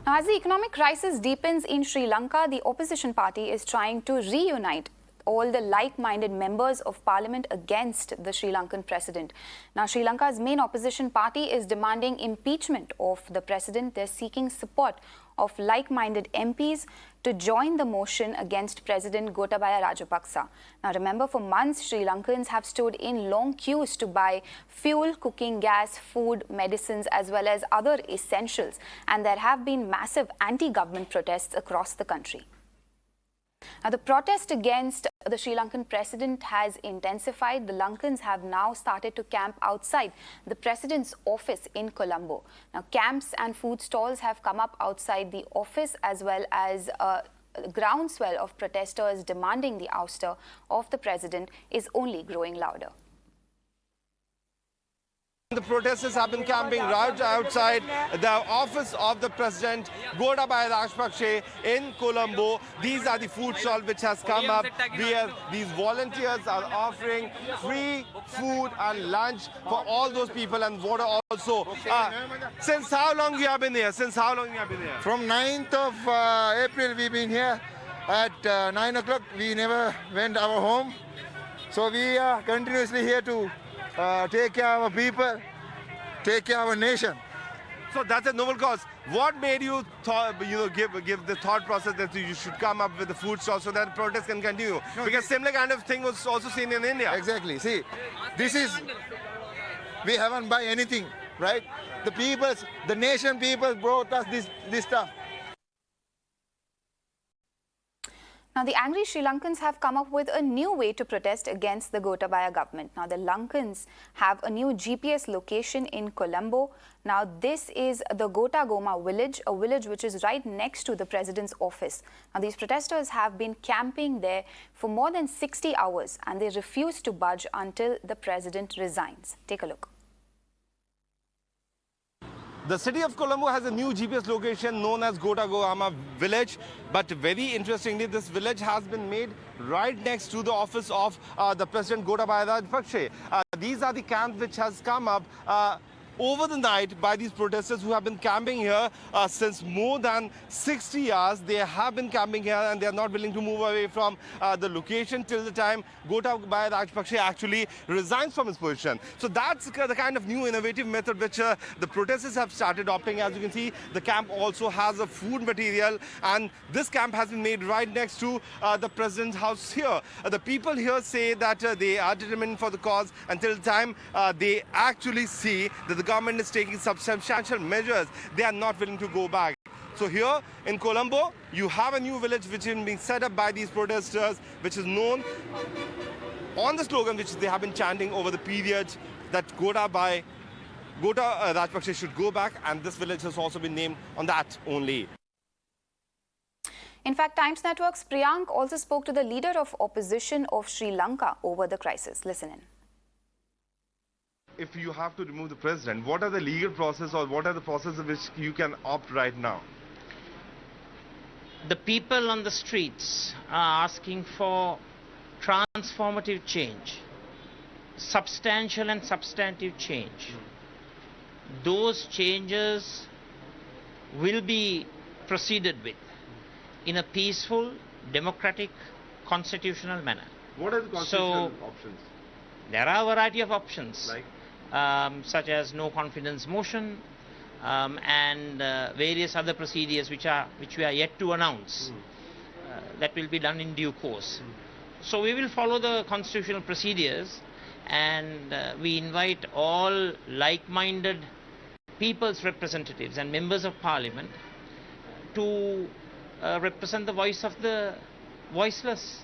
Now, as the economic crisis deepens in Sri Lanka, the opposition party is trying to reunite all the like-minded members of parliament against the Sri Lankan president. Now, Sri Lanka's main opposition party is demanding impeachment of the president. They're seeking support of like-minded MPs to join the motion against President Gotabaya Rajapaksa. Now, remember, for months, Sri Lankans have stood in long queues to buy fuel, cooking gas, food, medicines, as well as other essentials. And there have been massive anti-government protests across the country. Now, the protest against the Sri Lankan president has intensified. The Lankans have now started to camp outside the president's office in Colombo. Now, camps and food stalls have come up outside the office, as well as a groundswell of protesters demanding the ouster of the president is only growing louder. The protesters have been camping right outside the office of the President Gotabaya Rajapaksa in Colombo. These are the food stalls which has come up where these volunteers are offering free food and lunch for all those people, and water also. Since how long you have been here? From 9th of April we've been here. At 9 o'clock we never went our home. So we are continuously here to take care of our people, take care of our nation. So that's a noble cause. What made you give the thought process that you should come up with the food stall so that protest can continue? No, because similar kind of thing was also seen in India. Exactly. See, this is, we haven't buy anything, right? The nation people brought us this stuff. Now, the angry Sri Lankans have come up with a new way to protest against the Gotabaya government. Now, the Lankans have a new GPS location in Colombo. Now, this is the Gotagoma village, a village which is right next to the president's office. Now, these protesters have been camping there for more than 60 hours, and they refuse to budge until the president resigns. Take a look. The city of Colombo has a new GPS location known as Gotagoma village, but very interestingly, this village has been made right next to the office of the President Gotabaya Rajapaksa. These are the camps which has come up over the night by these protesters who have been camping here since more than 60 hours. They have been camping here and they are not willing to move away from the location till the time Gotabaya Rajapaksa actually resigns from his position. So that's the kind of new innovative method which the protesters have started adopting. As you can see, the camp also has a food material, and this camp has been made right next to the president's house here. The people here say that they are determined for the cause until the time they actually see that the government is taking substantial measures. They are not willing to go back. So here in Colombo, you have a new village which is being set up by these protesters, which is known on the slogan which they have been chanting over the period that Gotabaya Rajapaksa should go back, and this village has also been named on that only. In fact, Times Network's Priyank also spoke to the leader of opposition of Sri Lanka over the crisis. Listen in. If you have to remove the president, what are the legal process or what are the processes which you can opt right now? The people on the streets are asking for transformative change, substantial and substantive change. Those changes will be proceeded with in a peaceful, democratic, constitutional manner. What are the constitutional options? There are a variety of options. Like? Such as no confidence motion and various other procedures which we are yet to announce. That will be done in due course. So we will follow the constitutional procedures, and we invite all like-minded people's representatives and members of parliament to represent the voice of the voiceless.